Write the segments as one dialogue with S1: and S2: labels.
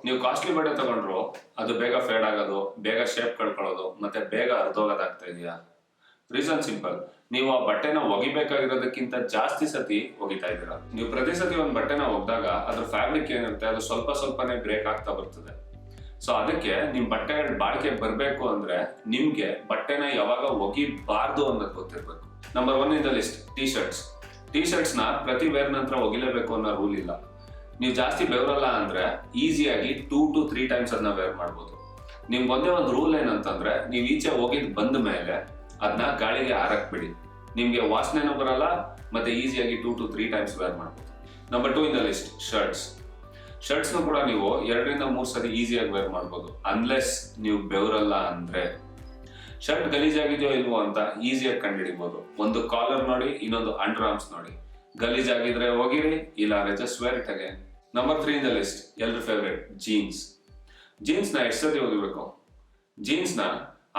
S1: ನೀವು ಕಾಸ್ಟ್ಲಿ ಬಟ್ಟೆ ತಗೊಂಡ್ರು ಅದು ಬೇಗ ಫೇಡ್ ಆಗೋದು, ಬೇಗ ಶೇಪ್ ಕಳ್ಕೊಳ್ಳೋದು, ಮತ್ತೆ ಬೇಗ ಅರ್ಧೋಗೋದಾಗ್ತಾ ಇದೆಯಾ? ರೀಸನ್ ಸಿಂಪಲ್, ನೀವು ಆ ಬಟ್ಟೆನ ಒಗಿಬೇಕಾಗಿರೋದಕ್ಕಿಂತ ಜಾಸ್ತಿ ಸತಿ ಒಗಿತಾ ಇದ್ದೀರಾ. ನೀವು ಪ್ರತಿ ಸತಿ ಒಂದು ಬಟ್ಟೆನ ಒಗ್ದಾಗ ಅದ್ರ ಫ್ಯಾಬ್ರಿಕ್ ಏನಿರುತ್ತೆ ಅದು ಸ್ವಲ್ಪ ಸ್ವಲ್ಪನೇ ಬ್ರೇಕ್ ಆಗ್ತಾ ಬರ್ತದೆ. ಸೊ ಅದಕ್ಕೆ ನಿಮ್ ಬಟ್ಟೆಗಳ ಬಾಳಿಕೆ ಬರ್ಬೇಕು ಅಂದ್ರೆ ನಿಮ್ಗೆ ಬಟ್ಟೆನ ಯಾವಾಗ ಒಗಿಬಾರ್ದು ಅನ್ನೋದು ಗೊತ್ತಿರ್ಬೇಕು. Number 1 in the list, T shirts ನ ಪ್ರತಿ ವೇರ್ ನಂತರ ಒಗಿಲೇಬೇಕು ಅನ್ನೋ ರೂಲ್ ಇಲ್ಲ. ನೀವು ಜಾಸ್ತಿ ಬೆವರಲ್ಲ ಅಂದ್ರೆ ಈಸಿಯಾಗಿ 2 to 3 ಟೈಮ್ಸ್ ಅದನ್ನ ವೇರ್ ಮಾಡ್ಬೋದು. ನಿಮ್ಗೆ ಒಂದೇ ಒಂದು ರೂಲ್ ಏನಂತಂದ್ರೆ ನೀವು ಈಚೆ ಹೋಗಿದ್ ಬಂದ ಮೇಲೆ ಅದನ್ನ ಗಾಳಿಗೆ ಆರಕ್ ಬಿಡಿ. ನಿಮ್ಗೆ ವಾಸನೆನೂ ಬರಲ್ಲ ಮತ್ತೆ ಈಸಿಯಾಗಿ 2 to 3 ಟೈಮ್ಸ್ ವೇರ್ ಮಾಡ್ಬೋದು. ನಂಬರ್ 2 ಇನ್ ದ ಲಿಸ್ಟ್, ಶರ್ಟ್ಸ್ನು ಕೂಡ ನೀವು 2 ರಿಂದ 3 ಸತಿ ಈಸಿಯಾಗಿ ವೇರ್ ಮಾಡ್ಬೋದು, ಅನ್ಲೆಸ್ ನೀವು ಬೆವರಲ್ಲ ಅಂದ್ರೆ. ಶರ್ಟ್ ಗಲೀಜಾಗಿದೆಯೋ ಇಲ್ವೋ ಅಂತ ಈಸಿಯಾಗಿ ಕಂಡುಹಿಡಿಬಹುದು. ಒಂದು ಕಾಲರ್ ನೋಡಿ, ಇನ್ನೊಂದು ಅಂಡರ್ ಆರ್ಮ್ಸ್ ನೋಡಿ. ಗಲೀಜಾಗಿದ್ರೆ ಹೋಗಿರಿ, ಇಲ್ಲ just where it again. Number 3 in the list, ಎಲ್ಲರ ಫೇವ್ರೇಟ್, ಜೀನ್ಸ್ ನ ಎಷ್ಟು ಸತಿ ಒಗಿಬೇಕು? ಜೀನ್ಸ್ ನ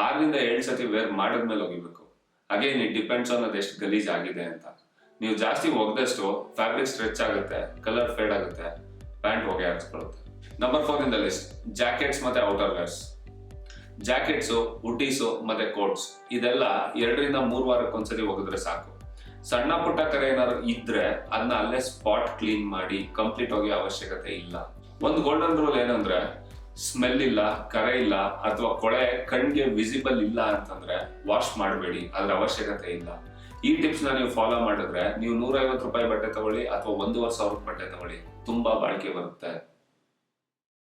S1: 6 ರಿಂದ 7 ಸತಿ ವೇರ್ ಮಾಡಿದ್ಮೇಲೆ ಒಗಿಬೇಕು. ಅಗೇನ್ ಇಟ್ ಡಿಪೆಂಡ್ಸ್ ಆನ್ ಅದು ಎಷ್ಟು ಗಲೀಜ್ ಆಗಿದೆ ಅಂತ. ನೀವು ಜಾಸ್ತಿ ಒಗ್ದಷ್ಟು ಫ್ಯಾಬ್ರಿಕ್ ಸ್ಟ್ರೆಚ್ ಆಗುತ್ತೆ, ಕಲರ್ ಫೇಡ್ ಆಗುತ್ತೆ, ಪ್ಯಾಂಟ್ ಹೊಗೆ ಹಾಕ್ಸ್ಕೊಳ್ಳುತ್ತೆ. Number 4 in the list, jackets ಮತ್ತೆ ಔಟರ್ ವೇರ್ಸ್. ಜಾಕೆಟ್ಸು, ಹುಡೀಸು ಮತ್ತೆ ಕೋಟ್ಸ್ ಇದೆಲ್ಲ 2 ರಿಂದ 3 ವಾರಕ್ಕೊಂದ್ಸತಿ ಒಗಿದ್ರೆ ಸಾಕು. ಸಣ್ಣ ಪುಟ್ಟ ಕರೆ ಏನಾದ್ರು ಇದ್ರೆ ಅದನ್ನ ಅಲ್ಲೇ ಸ್ಪಾಟ್ ಕ್ಲೀನ್ ಮಾಡಿ ಕಂಪ್ಲೀಟ್ ಹೋಗಿ ಅವಶ್ಯಕತೆ ಇಲ್ಲ. ಒಂದು ಗೋಲ್ಡನ್ ರೂಲ್ ಏನಂದ್ರೆ ಸ್ಮೆಲ್ ಇಲ್ಲ, ಕರೆ ಇಲ್ಲ ಅಥವಾ ಕೊಳೆ ಕಣ್ಗೆ ವಿಸಿಬಲ್ ಇಲ್ಲ ಅಂತಂದ್ರೆ ವಾಶ್ ಮಾಡಬೇಡಿ, ಅದ್ರ ಅವಶ್ಯಕತೆ ಇಲ್ಲ. ಈ ಟಿಪ್ಸ್ ನ ನೀವು ಫಾಲೋ ಮಾಡಿದ್ರೆ ನೀವು 150 ರೂಪಾಯಿ ಬಟ್ಟೆ ತಗೊಳ್ಳಿ ಅಥವಾ 1,500 ಬಟ್ಟೆ ತಗೊಳ್ಳಿ, ತುಂಬಾ ಬಾಳಿಕೆ ಬರುತ್ತೆ.